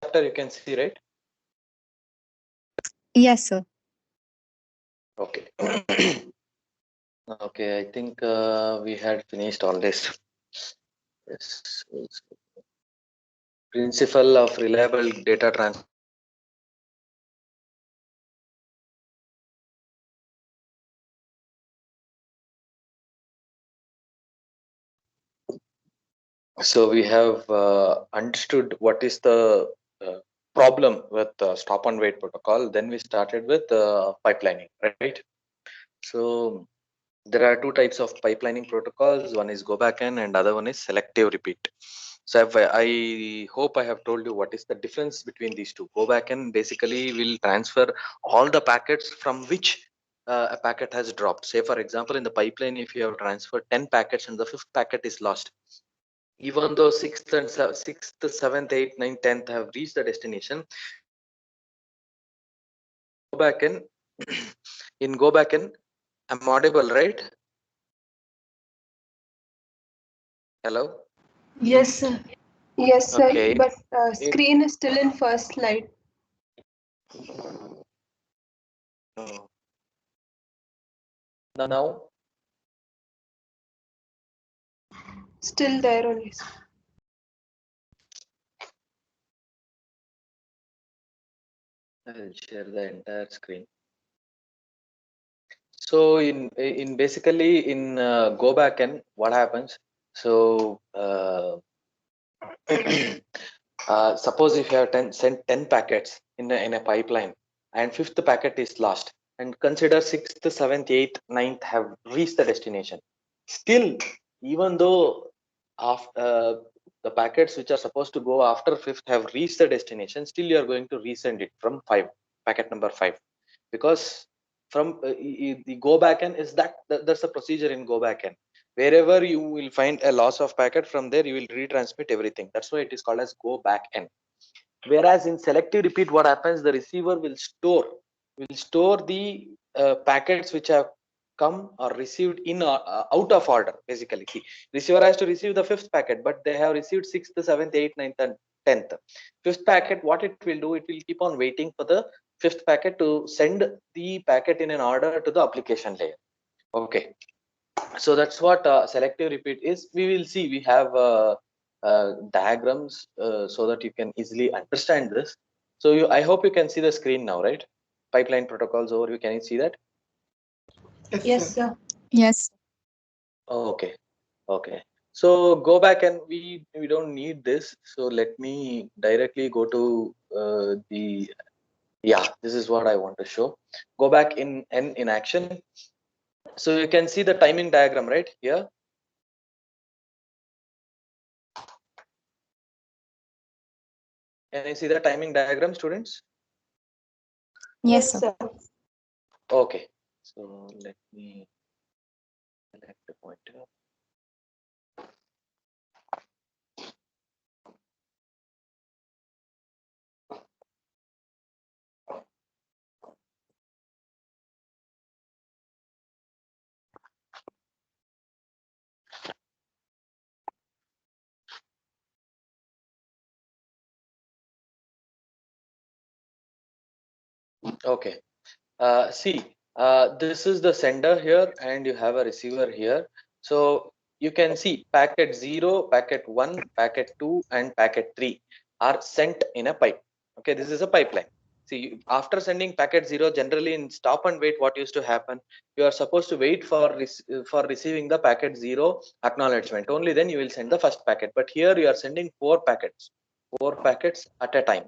chapter you can see, right? Yes, sir. Okay. Okay, I think we had finished all this. Yes. Principle of reliable data transfer. So we have understood what is the problem with stop and wait protocol. Then we started with pipelining, right? So there are two types of pipelining protocols. One is go backend and other one is selective repeat. So I hope I have told you what is the difference between these two. Go backend basically will transfer all the packets from which a packet has dropped. Say for example, in the pipeline, if you have transferred 10 packets and the fifth packet is lost, even though sixth, seventh, eighth, ninth, 10th have reached the destination, go back in in go back in. I'm audible, right? Hello. Yes, sir. Yes, sir. Okay. But screen is still in first slide. Oh. Now. Still there only. I'll share the entire screen. So in basically in go back and what happens? So suppose if you have sent 10 packets in a pipeline and fifth packet is lost, and consider sixth, seventh, eighth, ninth have reached the destination. Still, even though after the packets which are supposed to go after fifth have reached the destination, still you are going to resend it from packet number 5, because from the go backend is that's the procedure in go backend. Wherever you will find a loss of packet, from there you will retransmit everything. That's why it is called as go backend. Whereas in selective repeat, what happens, the receiver will store the packets which have come or received in out of order. Basically, see, receiver has to receive the fifth packet, but they have received sixth, seventh, eighth, ninth, and 10th. Fifth packet, what it will do, it will keep on waiting for the fifth packet to send the packet in an order to the application layer. Okay, so that's what selective repeat is. We will see, we have diagrams so that you can easily understand this. So I hope you can see the screen now, right? Pipeline protocols overview, can you see that? Yes, sir. Yes. Okay. Okay, so go back, and we don't need this, so let me directly go to the, yeah, this is what I want to show. Go back in action. So you can see the timing diagram right here. Can you see the timing diagram, students? Yes, Yes, sir. sir. Okay, so let me select the pointer. Okay, see, this is the sender here, and you have a receiver here. So you can see packet 0, packet 1, packet 2, and packet 3 are sent in a pipe. Okay, this is a pipeline. See, after sending packet 0, generally in stop and wait, what used to happen? You are supposed to wait for receiving the packet 0 acknowledgement. Only then you will send the first packet. But here you are sending 4 packets at a time.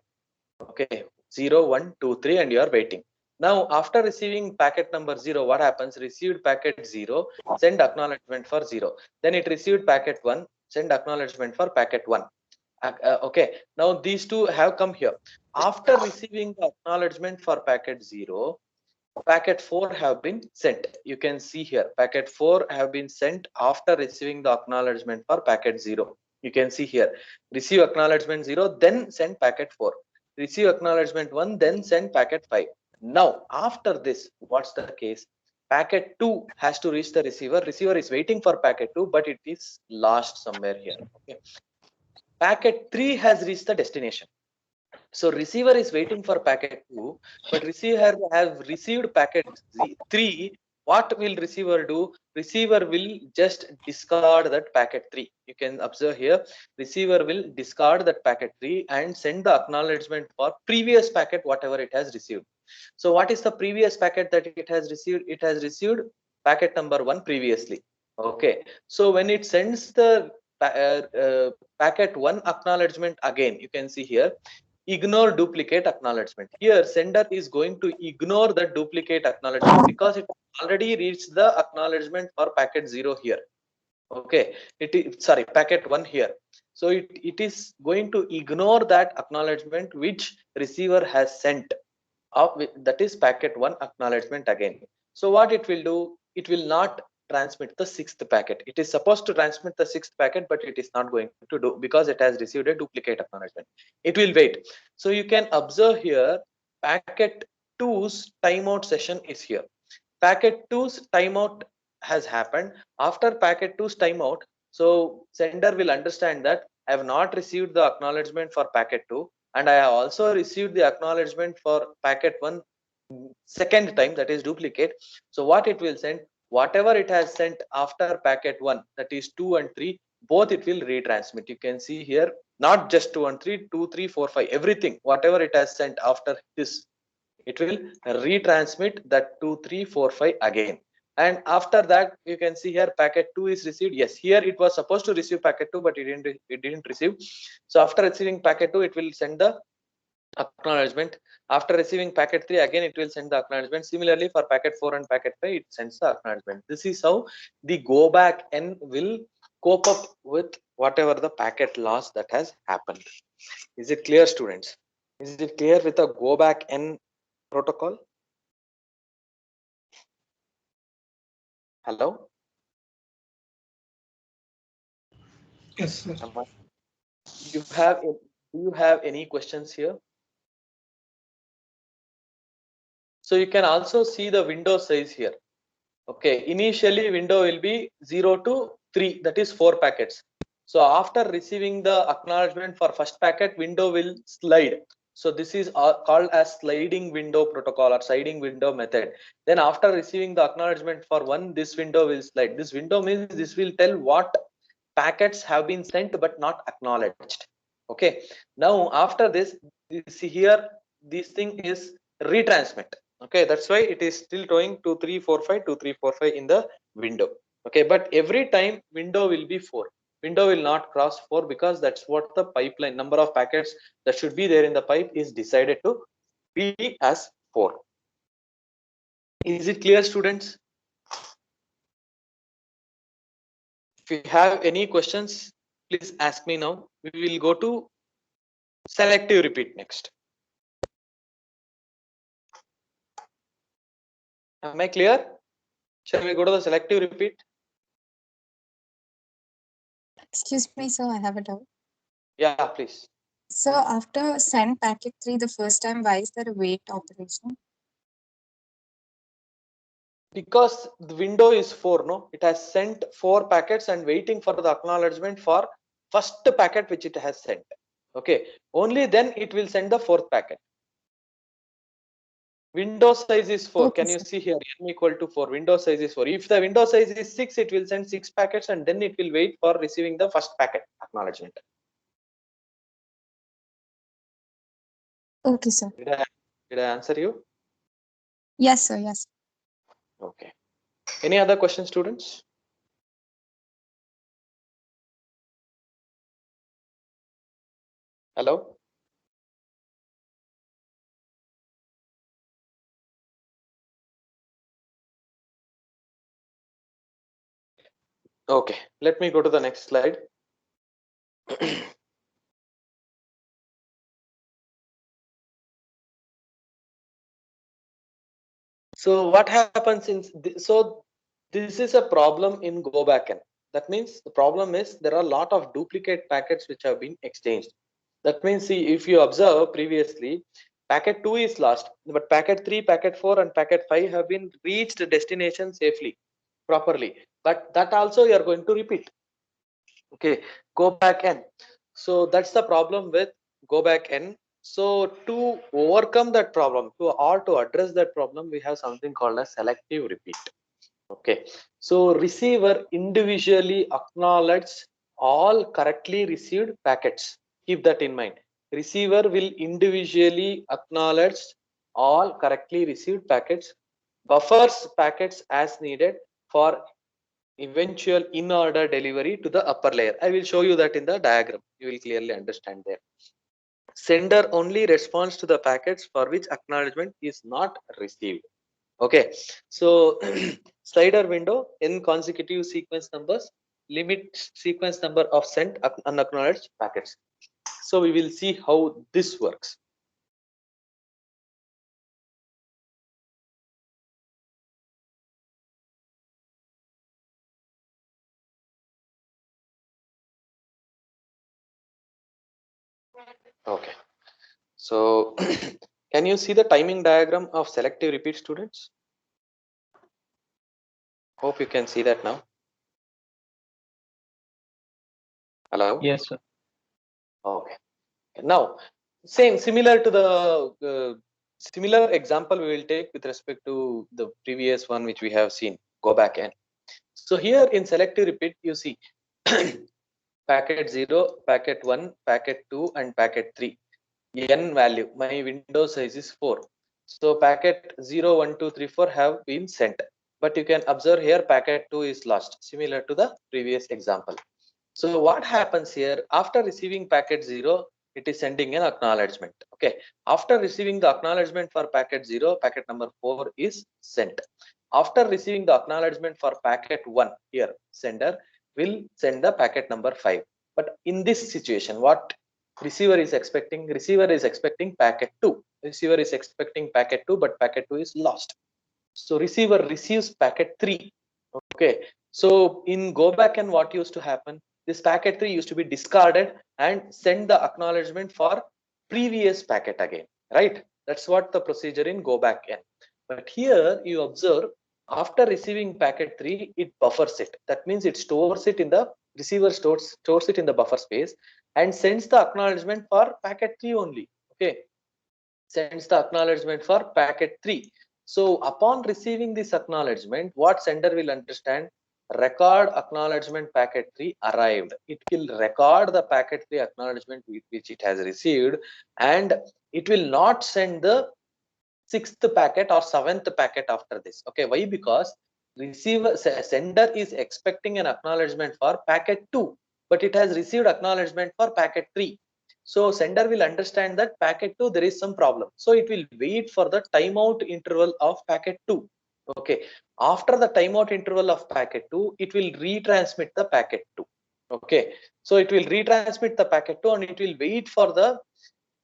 Okay, 0, 1, 2, 3, and you are waiting. Now, after receiving packet number 0, what happens? Received packet 0, send acknowledgement for 0. Then it received packet 1, send acknowledgement for packet 1. Okay, now these two have come here. After receiving the acknowledgement for packet 0, packet 4 have been sent. You can see here, packet 4 have been sent after receiving the acknowledgement for packet 0. You can see here, receive acknowledgement 0, then send packet 4. Receive acknowledgement 1, then send packet 5. Now, after this, what's the case? Packet 2 has to reach the receiver. Receiver is waiting for packet 2, but it is lost somewhere here. Okay. Packet 3 has reached the destination. So receiver is waiting for packet 2, but receiver have received packet 3. What will receiver do? Receiver will just discard that packet 3. You can observe here, receiver will discard that packet 3 and send the acknowledgement for previous packet, whatever it has received. So what is the previous packet that it has received? It has received packet number 1 previously. Okay. So when it sends the packet 1 acknowledgement again, you can see here, ignore duplicate acknowledgement. Here sender is going to ignore the duplicate acknowledgement because it already reached the acknowledgement for packet 0 here. Okay, it is, sorry, packet 1 here. So it is going to ignore that acknowledgement which receiver has sent of that is packet 1 acknowledgement again. So what it will do, it will not transmit the 6th packet. It is supposed to transmit the 6th packet, but it is not going to do because it has received a duplicate acknowledgement. It will wait. So you can observe here, packet 2's timeout session is here. Packet 2's timeout has happened. After packet 2's timeout, so sender will understand that I have not received the acknowledgement for packet 2, and I have also received the acknowledgement for packet 1 second time, that is duplicate. So what it will send, whatever it has sent after packet 1, that is 2 and 3, both it will retransmit. You can see here, not just 2 and 3, 2, 3, 4, 5, everything, whatever it has sent after this, it will retransmit that 2, 3, 4, 5 again. And after that, you can see here packet 2 is received. Yes, here it was supposed to receive packet 2, but it didn't receive. So after receiving packet 2, it will send the acknowledgement. After receiving packet 3, again it will send the acknowledgement. Similarly for packet 4 and packet 5, it sends the acknowledgement. This is how the go back N will cope up with whatever the packet loss that has happened. Is it clear, students? Is it clear with a go back N protocol? Hello? Yes, sir. Do you have any questions here? So you can also see the window size here. Okay, initially window will be 0 to 3, that is 4 packets. So after receiving the acknowledgement for first packet, window will slide. So this is called as sliding window protocol or sliding window method. Then after receiving the acknowledgement for 1, this window will slide. This window means this will tell what packets have been sent but not acknowledged. Okay, now after this, see here, this thing is retransmit. Okay, that's why it is still showing 2, 3, 4, 5, 2, 3, 4, 5 in the window. Okay, but every time window will be 4. Window will not cross 4 because that's what the pipeline number of packets that should be there in the pipe is decided to be as 4. Is it clear, students? If you have any questions, please ask me now. We will go to selective repeat next. Am I clear? Shall we go to the selective repeat? Excuse me, sir, I have a doubt. Yeah, please. So after send packet 3 the first time, why is there a wait operation? Because the window is 4, no? It has sent 4 packets and waiting for the acknowledgement for first packet which it has sent. Okay, only then it will send the 4th packet. Window size is 4. Okay, Can you sir. see here? N equal to 4. Window size is 4. If the window size is 6, it will send 6 packets and then it will wait for receiving the first packet acknowledgement. Okay, sir. Did I answer you? Yes, sir. Yes. Okay. Any other questions, students? Hello? Okay, let me go to the next slide. So what happens in so this is a problem in go back N. That means the problem is there are a lot of duplicate packets which have been exchanged. That means, see, if you observe previously, packet 2 is lost, but packet 3, packet 4 and packet 5 have been reached destination safely, properly. But that also you are going to repeat. Okay, go back N. So that's the problem with go back N. So to overcome that problem, to address that problem, we have something called a selective repeat. Okay, so receiver individually acknowledges all correctly received packets. Keep that in mind. Receiver will individually acknowledge all correctly received packets, buffers packets as needed for eventual in order delivery to the upper layer. I will show you that in the diagram. You will clearly understand there. Sender only responds to the packets for which acknowledgement is not received. Okay, so slider window in consecutive sequence numbers, limit sequence number of sent unacknowledged packets. So we will see how this works. Okay, so can you see the timing diagram of selective repeat, students? Hope you can see that now. Hello? Yes, sir. Okay. Now, similar to the similar example we will take with respect to the previous one which we have seen. Go back and so here in selective repeat, you see packet 0, packet 1, packet 2, and packet 3. N value, my window size is 4. So packet 0, 1, 2, 3, 4 have been sent. But you can observe here packet 2 is lost, similar to the previous example. So what happens here, after receiving packet 0, it is sending an acknowledgement. Okay, after receiving the acknowledgement for packet 0, packet number 4 is sent. After receiving the acknowledgement for packet 1, here sender will send the packet number 5. But in this situation, what receiver is expecting? Receiver is expecting packet 2. Receiver is expecting packet 2, but packet 2 is lost. So receiver receives packet 3. Okay, so in go back and what used to happen, this packet 3 used to be discarded and send the acknowledgement for previous packet again, right? That's what the procedure in go back n. But here you observe, after receiving packet 3, it buffers it. That means it stores it in the receiver stores it in the buffer space and sends the acknowledgement for packet 3 only. Okay, sends the acknowledgement for packet 3. So upon receiving this acknowledgement, what sender will understand? Record acknowledgement packet 3 arrived. It will record the packet 3 acknowledgement which it has received, and it will not send the 6th packet or 7th packet after this. Okay, why? Because sender is expecting an acknowledgement for packet 2, but it has received acknowledgement for packet 3. So sender will understand that packet 2 there is some problem, so it will wait for the timeout interval of packet 2. Okay, after the timeout interval of packet 2, it will retransmit the packet 2. Okay, so it will retransmit the packet 2 and it will wait for the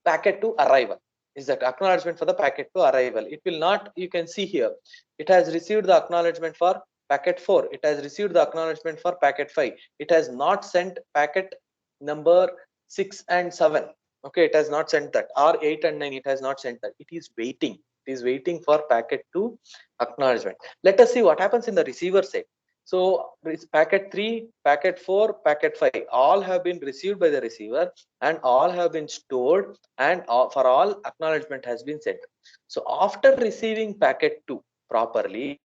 packet 2 arrival. Is that acknowledgement for the packet 2 arrival? It will not, you can see here, it has received the acknowledgement for packet 4, it has received the acknowledgement for packet 5, it has not sent packet number 6 and 7. Okay, it has not sent that, or 8 and 9, it has not sent that. It is waiting, it is waiting for packet 2 acknowledgement. Let us see what happens in the receiver side. So packet 3, packet 4, packet 5 all have been received by the receiver and all have been stored, and for all acknowledgement has been sent. So after receiving packet 2 properly,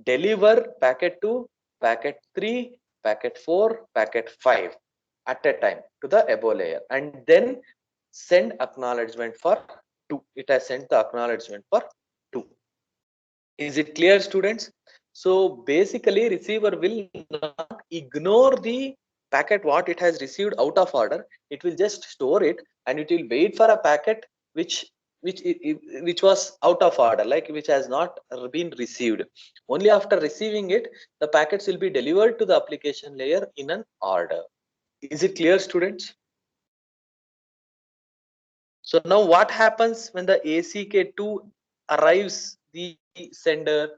deliver packet 2, packet 3, packet 4, packet 5 at a time to the above layer, and then send acknowledgement for 2. It has sent the acknowledgement for 2. Is it clear, students? So basically receiver will not ignore the packet what it has received out of order. It will just store it and it will wait for a packet which which was out of order, like which has not been received. Only after receiving it, the packets will be delivered to the application layer in an order. Is it clear, students? So now what happens when the ACK2 arrives the sender?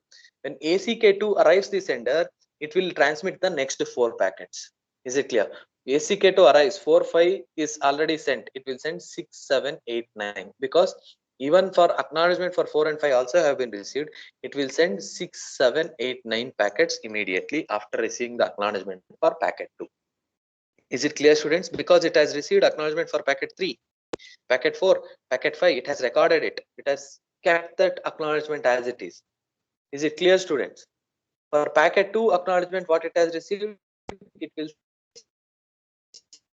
When ACK2 arrives the sender, it will transmit the next 4 packets. Is it clear? ACK2 arrives, 4, 5 is already sent. It will send 6, 7, 8, 9, because even for acknowledgement for 4 and 5 also have been received. It will send 6, 7, 8, 9 packets immediately after receiving the acknowledgement for packet 2. Is it clear, students? Because it has received acknowledgement for packet 3. Packet 4, packet 5, it has recorded it. It has kept that acknowledgement as it is. Is it clear, students? For packet 2 acknowledgement, what it has received, it will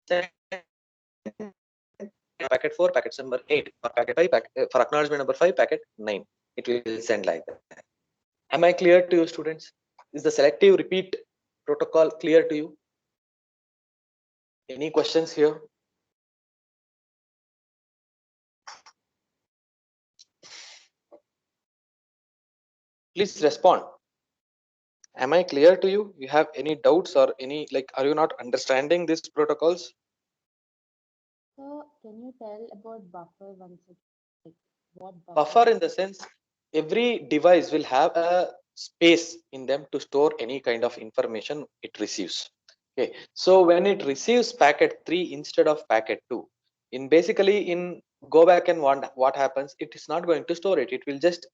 send packet 4, packet number 8, for packet 5, for acknowledgement number 5, packet 9. It will send like that. Am I clear to you, students? Is the selective repeat protocol clear to you? Any questions here? Please respond. Am I clear to you? You have any doubts or any, like, are you not understanding these protocols? So can you tell about buffer once again? Like what Buffer in the sense, every device will have a space in them to store any kind of information it receives. Okay, so when it receives packet 3 instead of packet 2, in basically in go back and what happens, it is not going to store it, it will just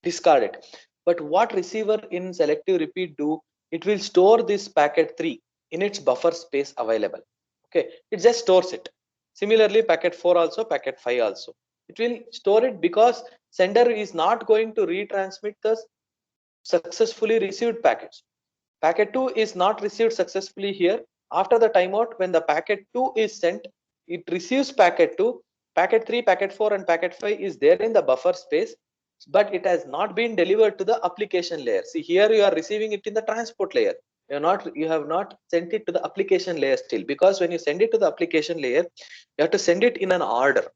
discard it. But what receiver in selective repeat do, it will store this packet 3 in its buffer space available. Okay, it just stores it. Similarly, packet 4 also, packet 5 also, it will store it because sender is not going to retransmit the successfully received packets. Packet 2 is not received successfully here. After the timeout, when the packet 2 is sent, it receives packet 2, packet 3, packet 4 and packet 5 is there in the buffer space, but it has not been delivered to the application layer. See, here you are receiving it in the transport layer. You have not sent it to the application layer still, because when you send it to the application layer, you have to send it in an order.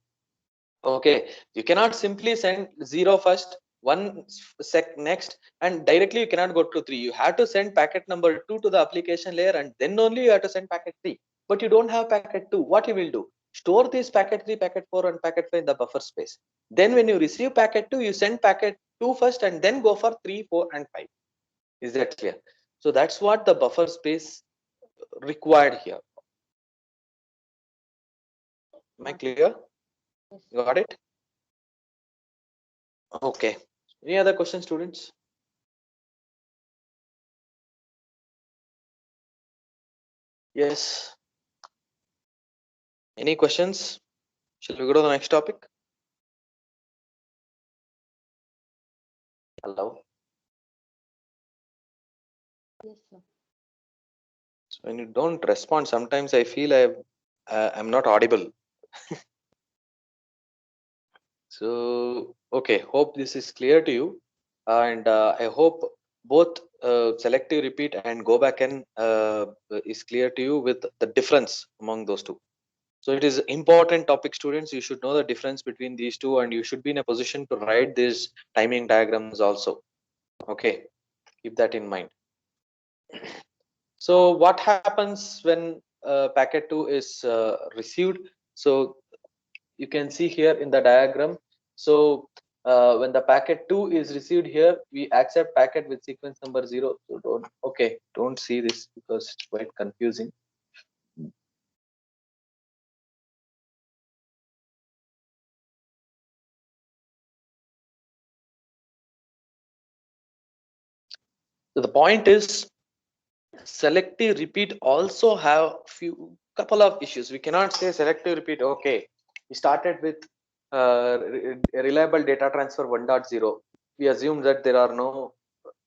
Okay, you cannot simply send 0 first, 1 sec next, and directly you cannot go to 3. You have to send packet number 2 to the application layer, and then only you have to send packet 3. But you don't have packet 2. What you will do? Store this packet 3, packet 4 and packet 5 in the buffer space. Then when you receive packet 2, you send packet 2 first and then go for 3, 4 and 5. Is that clear? So that's what the buffer space required here. Am I clear? You got it? Okay. Any other questions, students? Yes. Any questions? Shall we go to the next topic? Hello. Yes, sir. So when you don't respond, sometimes I feel I'm not audible. So okay, hope this is clear to you, and I hope both selective repeat and go back and is clear to you with the difference among those two. So it is important topic, students. You should know the difference between these two, and you should be in a position to write these timing diagrams also. Okay, keep that in mind. So what happens when packet 2 is received? So you can see here in the diagram. So when the packet 2 is received here, we accept packet with sequence number 0. So don't see this because it's quite confusing. So the point is, selective repeat also have few couple of issues. We cannot say selective repeat. Okay, we started with reliable data transfer 1.0. We assume that there are no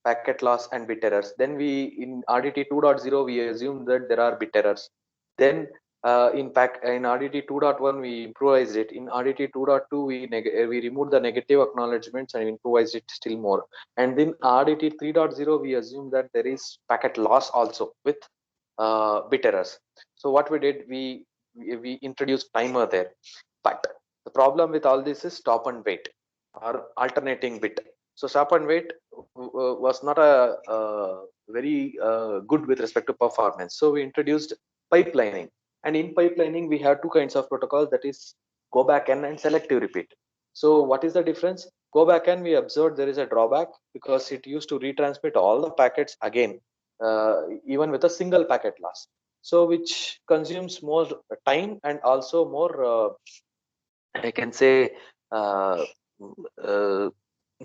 packet loss and bit errors. Then we in RDT 2.0 we assume that there are bit errors. Then in RDT 2.1 we improvised it. In RDT 2.2 we removed the negative acknowledgements and improvised it still more. And then RDT 3.0 we assume that there is packet loss also with bit errors. So what we did, we introduced timer there. But the problem with all this is stop and wait or alternating bit. So stop and wait was not a very good with respect to performance. So we introduced pipelining, and in pipelining we have two kinds of protocols, that is go back and selective repeat. So what is the difference? Go back and we observed there is a drawback because it used to retransmit all the packets again, even with a single packet loss. So which consumes more time and also more, I can say, uh,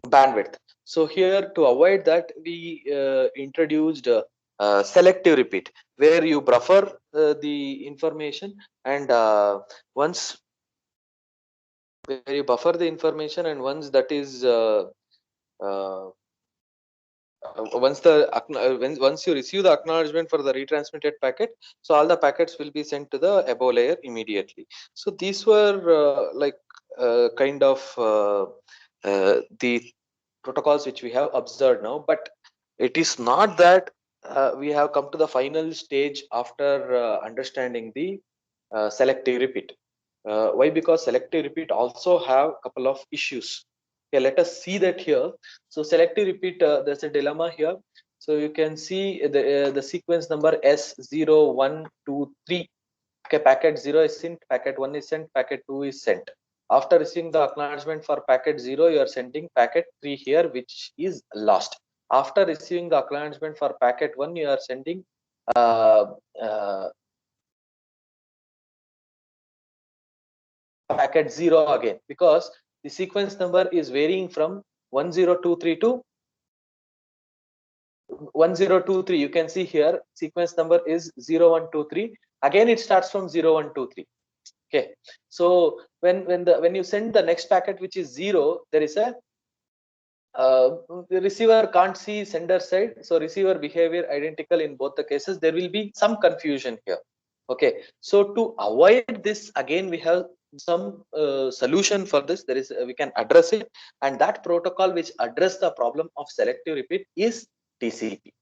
bandwidth. So here, to avoid that, we introduced selective repeat, where you buffer the information, and once where you buffer the information, and once that is once you receive the acknowledgement for the retransmitted packet, so all the packets will be sent to the above layer immediately. So these were kind of the protocols which we have observed now, but it is not that we have come to the final stage after understanding the selective repeat. Why? Because selective repeat also have a couple of issues. Okay, let us see that here. So selective repeat, there's a dilemma here. So you can see the sequence number S0123. Okay, packet 0 is sent, packet 1 is sent, packet 2 is sent. After receiving the acknowledgement for packet 0, you are sending packet 3 here, which is lost. After receiving the acknowledgement for packet 1, you are sending uh, uh, packet 0 again, because the sequence number is varying from 1023 to 1023. You can see here sequence number is 0123. Again it starts from 0123. Okay, so when you send the next packet, which is 0, there is a the receiver can't see sender side, so receiver behavior identical in both the cases. There will be some confusion here. Okay, so to avoid this, again we have some solution for this. There is we can address it, and that protocol which address the problem of selective repeat is TCP.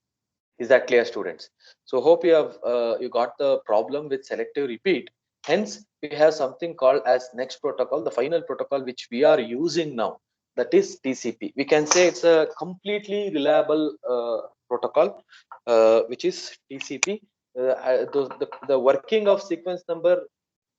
Is that clear, students? So hope you have you got the problem with selective repeat. Hence we have something called as next protocol, the final protocol which we are using now, that is TCP. We can say it's a completely reliable protocol, which is TCP. The working of sequence number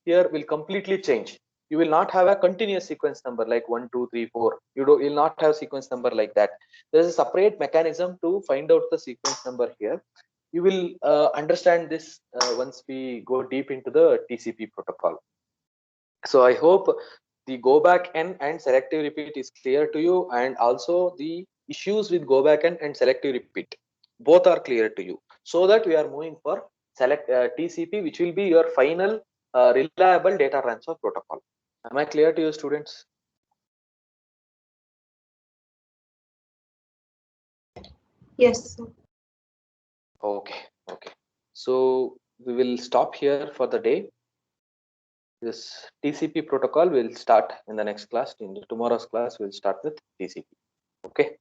here will completely change. You will not have a continuous sequence number like 1 2 3 4. You'll not have sequence number like that. There is a separate mechanism to find out the sequence number here. You will understand this once we go deep into the TCP protocol. So I hope the go back and selective repeat is clear to you, and also the issues with go back and selective repeat both are clear to you, so that we are moving for TCP, which will be your final reliable data transfer protocol. Am I clear to you, students? Yes, sir. Okay, okay. So we will stop here for the day. This TCP protocol will start in the next class. In tomorrow's class, we'll start with TCP. Okay.